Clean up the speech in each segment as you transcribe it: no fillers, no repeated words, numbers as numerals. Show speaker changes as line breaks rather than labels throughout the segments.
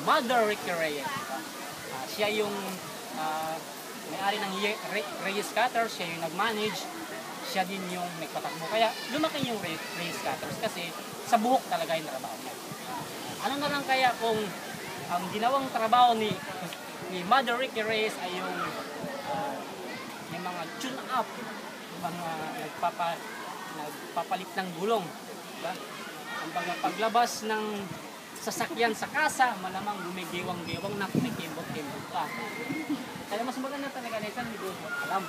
Mother Ricky Reyes. Siya yung may-ari ng Reyes Cutters, siya yung nag-manage, siya din yung nagpatakbo. Kaya lumaki yung Reyes Cutters kasi sa buhok talaga yung trabaho niya. Ano na lang kaya kung ang ginawang trabaho ni Mother Ricky Reyes ay yung may mga tune-up, mga nagpapalit ng gulong. Diba? Ang paglabas ng sasakyan sa kasa, malamang gumigiwang-giwang na kumikimbot-kimbot pa. Kaya mas maganda talaga na isang hindi mo alam.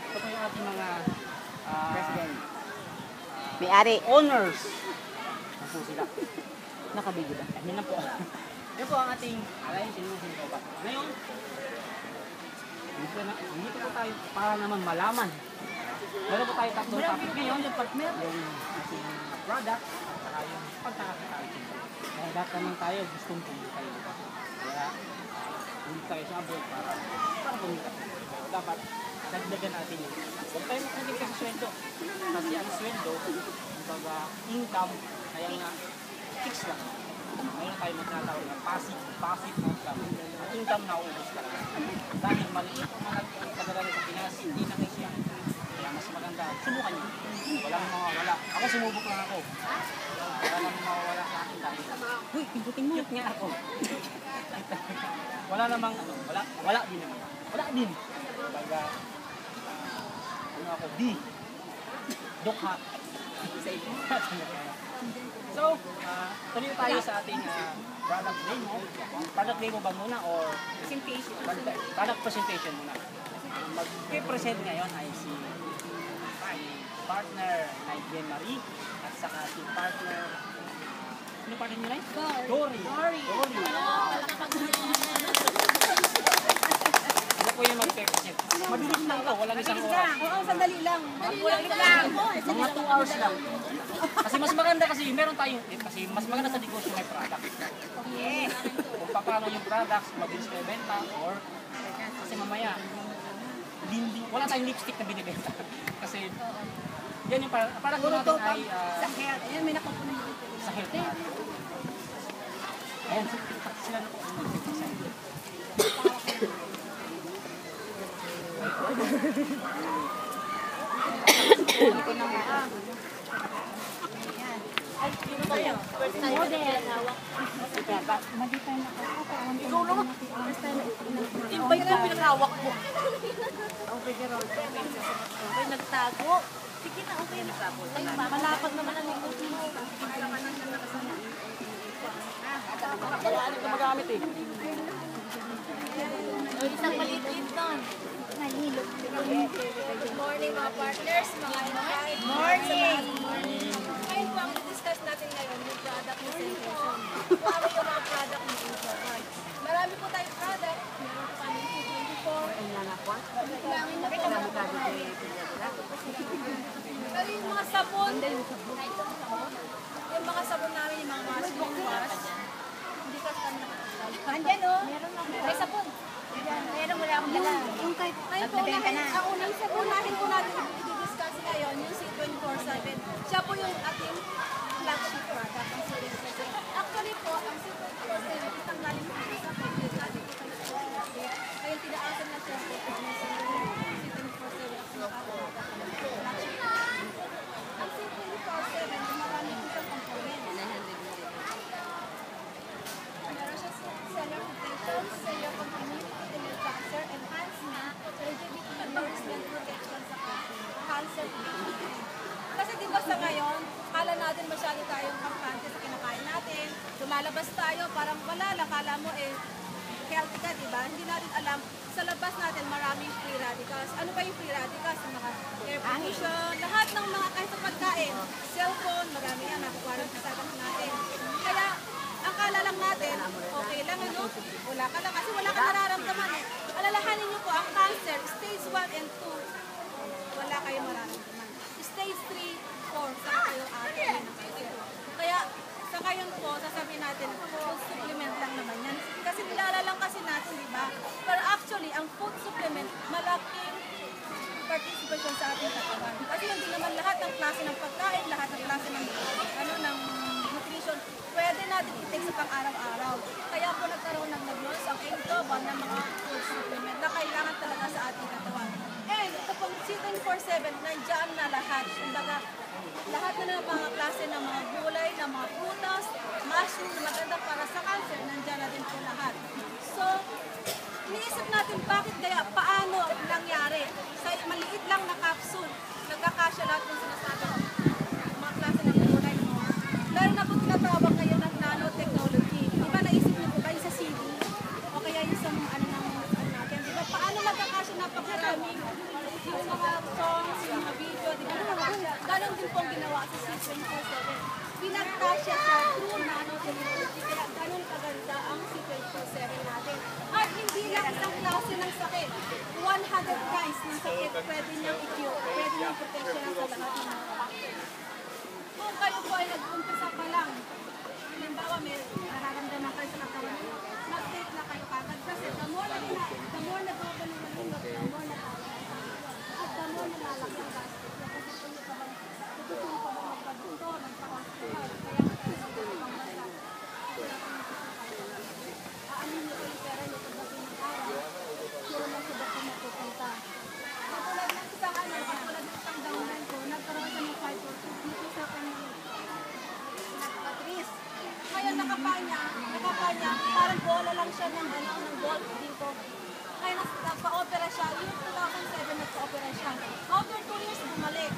Ito po yung ating mga
President. May-ari.
owners. Ano sila?
Nakabigyo ba?
Yan na po. Yan po ang ating alay, sinusin ko ba? Ngayon, dito po tayo para naman malaman. Meron po tayo tatlong topic ngayon. Yung ating product at saka yung pagkakakita. Kaya lahat naman tayo gustong pumita kayo. Kaya hindi tayo sa abroad para pumita. Dapat dagdagan natin yun. Huwag tayo makagin kasi sweldo. Kasi ang sweldo, kumbaga income, kaya nga fix lang. Ngayon tayo magkatawag na passive income. Income na uubos talaga. Dahil maliit ang mga nagpadala sa Pinas, hindi na kayo siya. Kaya mas maganda, subukan nyo. Walang mawawala. Ako sumubok lang ako. Walang mawawala sa akin dahil. Uy, pindutin mo. Cute nga ako. Wala namang ano, wala din naman. Wala din. Baga, ano ako, Dokha. So, tuloy tayo sa ating product demo. Product demo ba muna or presentation? Product presentation muna. Mag-present ngayon ay si partner na Jen Marie at saka si partner ano partner nyo lang? Dory. Ano po yung mag-present? Mabilis lang ito, walang isang oras.
Oo, sandali lang.
Mga 2 hours lang. Kasi mas maganda kasi meron tayong kasi mas maganda sa negosyo may product.
Yes.
Kung paano yung products, mabilis na ibenta or kasi mamaya wala tayong lipstick na binibenta. Kasi yan yung parang natin ay
Sa hair. Ayan, may nakapunan dito.
sa health natin. Ayan, sila na po.
Ay, dito tayo. First time. Model. Hawak. Ikaw lang. First time. Iba yung pinakahawak mo. Okay, Gerald. Okay, nagtago. Sige na, okay. Ay, malapad naman ang negosyo mo.
Wala ito magamit eh.
Isang maliit doon. Nahilog.
Good morning mga partners, mga invite.
Morning!
Ngayon po ang discuss natin ngayon yung product presentation. Kung ano yung mga product ng Infocards. Marami po tayong product. Meron po kami 224. Pero yung mga sabon, yung mga sabon namin, yung mga washing wash, hindi ka kami nakakasal.
Andyan o.
May sabon.
Meron wala akong dala. Yung kahit
Ngayon po, ang unahin po natin i-discuss ngayon, yung C24/7. Siya po yung ating flagship product, ang C24/7. Actually po, ang C24/7, isang galing po sa pagkakas natin po kayo sa pagkakas. Kaya tinaasan na siya po kung ano sa C24/7 ang pinaka-product ng flagship. Ang C24/7, marami po siyang components. Meron siya cellular protection, cellular continuity, cancer enhancement, LGBT endorsement protection sa cancer treatment. Kasi di ba sa ngayon, kala natin masyado tayong kampante sa kinakain natin, lumalabas tayo, parang wala lang, kala mo healthy ka, di ba? Hindi natin alam, sa labas natin maraming free radicals. Ano ba yung free radicals? Yung mga air pollution, lahat ng mga kahit sa pagkain, cellphone, marami yan, nakukuha rin sa natin. Kaya, ang kala lang natin, okay lang ano, wala ka lang kasi wala ka nararamdaman eh. Alalahanin niyo po, ang cancer, stage 1 and 2, wala kayong mararamdaman. Stage 3, 4, saka kayo aamin ng cancer. Kaya, sa ngayon po, sasabihin natin, food supplement lang naman yan. Kasi nilala lang kasi natin, di ba? Pero actually, ang food supplement, malaking participation sa ating katawan. Kasi hindi naman lahat ng klase ng pagkain, lahat ng klase ng, ng nutrition, pwede natin intake sa pang-araw-araw. Kaya po nagkaroon ng nag-launch ang Intoba ng mga food supplement na kailangan talaga sa ating katawan. And kapag C24/7, nandiyan na lahat. Kumbaga, lahat na ng mga klase ng mga gulay, ng mga prutas, mushroom na maganda para sa cancer, nandiyan na din po lahat. So, iniisip natin bakit kaya, paano nangyari. Sa maliit lang na capsule, nagkakasya lahat ng sinasabi ng mga klase ng gulay mo. Dahil na po tinatawag ngayon ng nanotechnology. Di ba naisip niyo po ba yung sa CD? O kaya yung sa mga ano natin? Di ba paano nagkakasya napakarami? Yung mga songs, yung mga video, di ba nagkakasya? Ganon din po ang ginawa sa C24/7. Pinagkasya sa true nanotechnology. Kaya ganon kaganda ang C24/7 natin. At hindi lang isang klase ng sakit. 100 kinds ng sakit pwede niyang i-cure. Pwede niyang protection sa lahat ng mga factors. Kung kayo po ay nag-umpisa pa lang, halimbawa may nararamdaman kayo sa katawan niyo, mag-take na kayo kagad kasi the more na nagbabalumalunod, the more na tayo at the more na lalaki ang gastos. Kasi kung ito bang tutulong pa ba magpagdoktor, magpa-hospital, kaya magpagdoktor ang bansa. Aanin niyo po yung pera niyo pagdating ng araw, puro lang sa doktor mapupunta. Katulad ng isang katulad ng isang downline ko, nagkaroon siya ng fibrosis dito sa kanyang nagpatris. Ngayon nakapanya, parang bola lang siya ng gold dito. Kaya nagpa-opera siya, yung 2007 nagpa-opera siya. After 2 years, bumalik.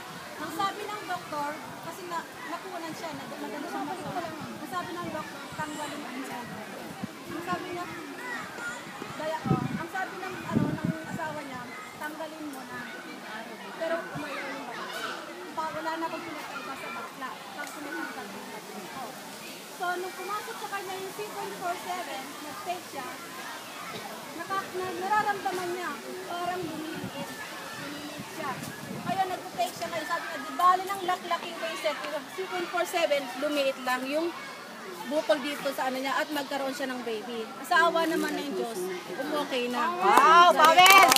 Ang sabi ng doktor, kasi nakunan siya, naganda siyang masok. Ang sabi ng doktor, tanggalin mo siya. Ang sabi niya, ang sabi ng asawa niya, tanggalin mo na. Pero umayaw yung babae. Wala na akong pinakaiba sa bakla. Tapos sinatanggal mo. So, nung pumasok sa kanya yung C24/7, nag-take siya, nararamdaman niya, parang lumiliit siya. Kaya nag-take siya kayo. Sabi niya, di bali ng laklaking reset, C24/7, lumiit lang yung bukol dito sa ano niya at magkaroon siya ng baby. Sa awa naman ng Diyos, okay na.
Wow, Pavel!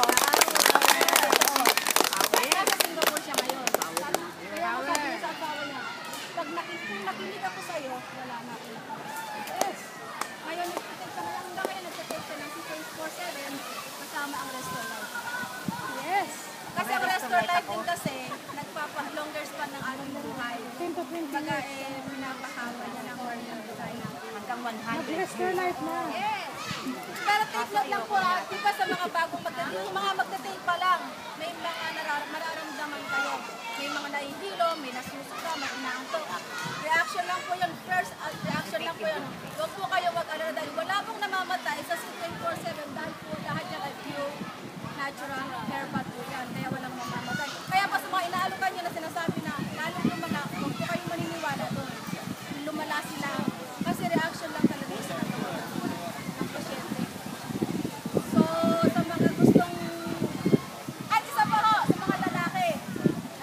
Nasa Singapore siya ngayon. Kaya ako sabi niya sa asawa niya, pag nakinig ako sa'yo, wala na ako. Yes. Ngayon, nag-take siya ngayon, nag-take siya ng C24/7 kasama ang Restore Life. Yes. Kasi ang Restore Life din kasi, nagpapa-longer span ng anong buhay. Baga pinapahaba niya ng organ design hanggang 100.
Restore Life na.
Yes. Pero take note lang po, di ba sa mga bagong mga magte-take pa lang, may mga mararamdaman kayo. May mga nahihilo, may nasusuka, may inaantok. Reaction lang po yun. First reaction lang po yun. Huwag po kayo mag-alala dahil wala pong namamatay sa C24/7 dahil po lahat yan ay pure natural herbal po yan. Kaya walang mamamatay. Kaya pa sa mga inaalokan nyo na sinasabi na lalong lumala, huwag po kayong maniniwala doon. Lumala sila. Kasi reaction lang talaga sa katawan ng pasyente. So, sa mga gustong... At isa pa ho, sa mga lalaki,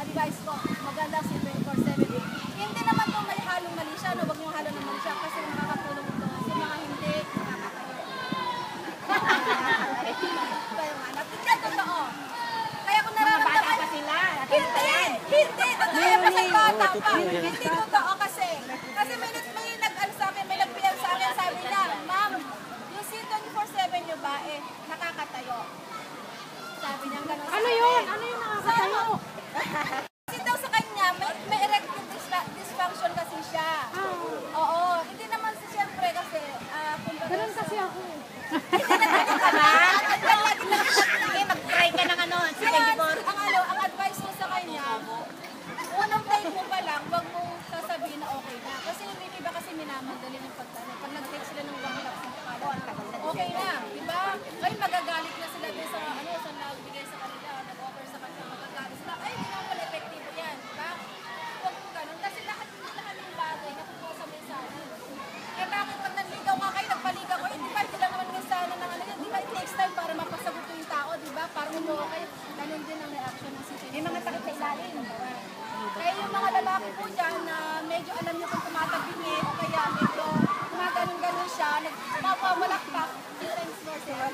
advice ko, maganda si 24/7. Hindi naman po may halong mali siya, no? Huwag nyo halo ng mali siya kasi nakakatulong ito. Sa mga hindi, nakakatayo. Kaya nga, napigyan totoo. Kaya kung nararamdaman...
pa sila.
Hindi, totoo kasi bata pa. Hindi totoo kasi. Kasi may nag-ano sa akin, may nag-PM sa akin, sabi niya, ma'am, yung C24/7 nyo ba, nakakatayo. Sabi niya, gano'n.
Ano yun? Ano yung nakakatayo?
Kasi daw sa kanya, may erectile dysfunction kasi siya. Oo, hindi naman siya siyempre kasi,
Ganun kasi ako eh.
Mag-try ka ng ano,
Ang advice ko sa kanya, unang take mo pa lang, huwag mong sasabihin na okay na. Kasi yung iba kasi minamadali ng pagtanong. Pag nag-take sila ng 1 lap, okay na, di ba? Ngayon magagalit na sila din sa sa nagbigay sa kanila, nag-offer sa kanila, magagalit sila. Ay, hindi naman pala epektibo yan, di ba? Huwag mo ganun. Kasi lahat ng bagay nakukuha sa mensahe. Eh bakit pag nanligaw nga kayo, nagpaligaw ko, hindi ba, hindi lang naman mensahe ng ano yan, di ba? It takes time para mapasagot yung tao, di ba? Parang umuha kayo, ganun din ang reaction ng sisyon. Yung mga takot sa ilalim. Kaya yung mga lalaki po dyan na medyo alam nyo kung tumatagingin o kaya medyo gumaganon-ganon siya, nagpapamalakpak, times more sila.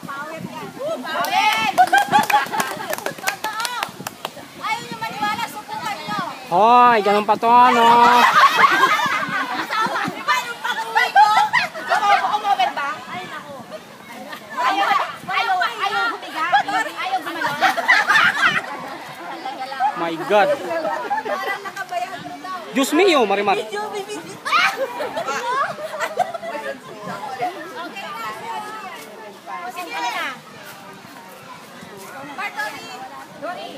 Power yan. Power! Totoo! Ayaw nyo maniwala, subukan nyo.
Hoy, ganun pa to, ano?
Di ba yung pag
God.
Parang nakabayan mo daw.
Diyos mio, Marimar.
Okay na.
Sige na.
Bartoli.
Dori.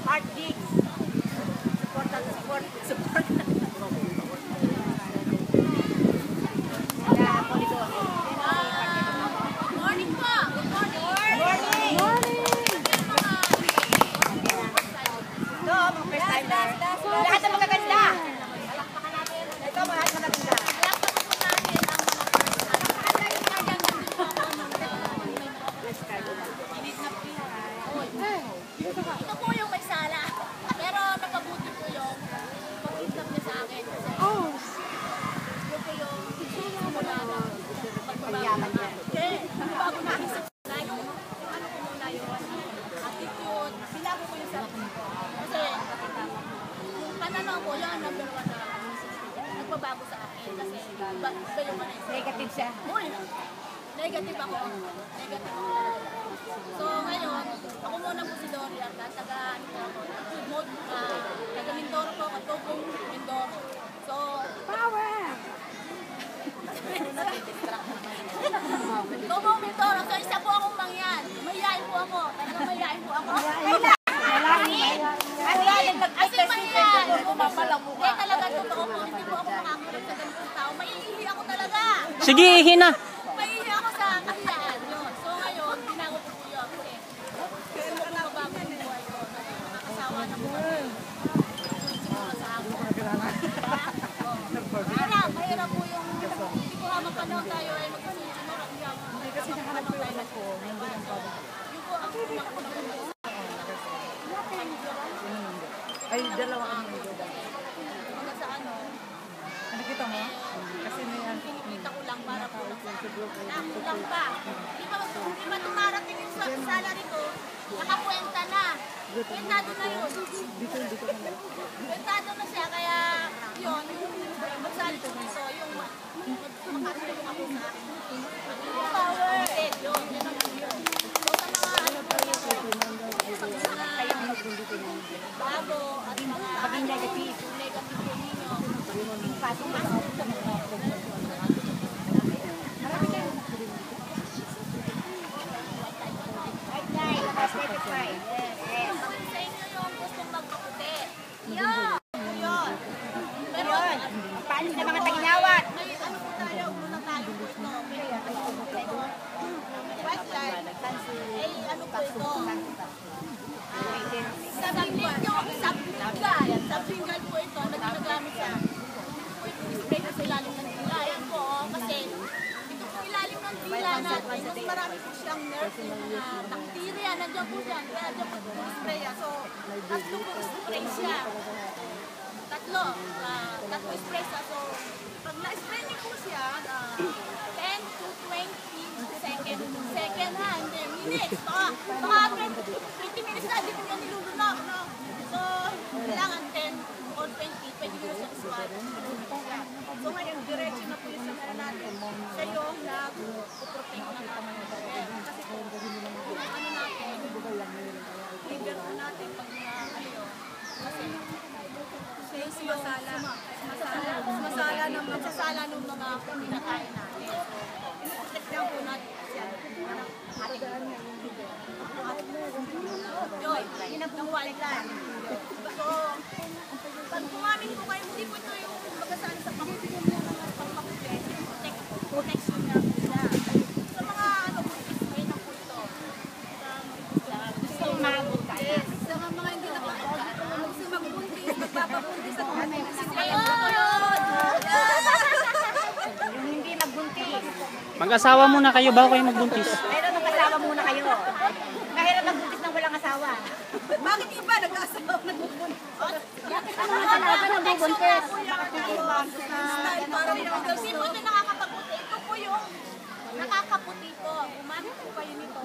Heart digs. Support at support. Support. Yeah, Polydor.
Morning po. Good morning.
Morning. Ito, mga first time na. Lahat ng magaganda. Palakpakan natin. Ito, mga lahat magaganda.
Ito po yung may sala. Pero napabuti po yung pag-isap niya sa akin. Kasi yun po yung simula na magbabago na. Kasi bago na isip na yung ano ko muna yung attitude. Binago ko yung sarili ko. Kasi yung pananaw ko, yung number one na nagbabago sa akin. Kasi iba yung mga
Negative siya.
Uy, negative ako. Negative ako talaga. So ngayon, ako muna po si Dory at taga Mindoro po, Katugong Mindoro. So, power! Tugong Mindoro. So isa po akong mangyan. Mayayain po ako. Talaga mayayain po ako. As in mayayain. Hindi talaga totoo po. Hindi po ako makakulap sa ganitong tao. Maiihi ako talaga.
Sige, hina.
Mahihi ako sa kahiyaan yun. So ngayon, binago ko po yun. Kasi gusto ko mabago yung buhay ko. Nakakasawa na po kami. Siguro sa ako. Mahirap po yung hindi ko mapanahon tayo ay magkasunod. Hindi kasi nakapanahon tayo na po. Yun po ang unang-unang
Ay, dalawa kami.
hanggang sa ano.
Nakita mo?
Kasi kinikita ko lang para po lang sa kulang pa. Di ba tumarating yung salary ko, nakakwenta na. Kwentado na yun. Kwentado na siya, kaya yun, magsali ko dito, yung makatulong ako sa akin. Power! Yun, yun ang yun. So sa mga ano po yun, sa mga bago at mga negative po ninyo, pasok-pasok sa mga sa inyo yung gustong magpaputi. Yun! Yun! Pero,
Paano sa mga taginawat?
may ano po tayo, muna tayo po ito. White light. Eh, ano po ito? Sabingal po ito, nagnagamit siya. Po ito, spray na sa ilalim ng dila. Ayan po, kasi ito po ilalim ng dila natin. Mas marami po siyang nerve yung mga bacteria. Nandiyan po siya. Kaya nandiyan po po spray. So, tatlo po spray siya. Tatlo spray siya. So, pag na-spray niyo po siya, 10 to 20 second ha, hindi, minutes. Baka 20 minutes na, di po yan nilulunok, no? So, kailangan 10 or 20, pwede nyo na siya swat. So, ngayon, diretso na po yung samara natin. Siya yung nag-protect ng ating kasi po, yung ano natin, liver po natin pag ano yun. Kasi, sumasala ng mga pinakain natin. Protect lang po natin siya. Yun, ng white line. So, pag kumamin po kayo, hindi po ito yung magasali sa pakuti. Protection na po siya. Sa mga ano po, spray na po ito. Gusto mag-buntis. Sa mga hindi na gusto mag-buntis, magbababuntis ako.
Yung hindi magbuntis.
Mag-asawa muna kayo bago kayo magbuntis.
Pero mag-asawa muna kayo. Mahirap magbuntis ng walang asawa.
Bakit iba nag-asawa nagbubuntis?
Ano nga talaga nagbubuntis?
Style para yung hindi po ito nakakapaputi. Ito po yung nakakaputi po. Umamit po kayo nito.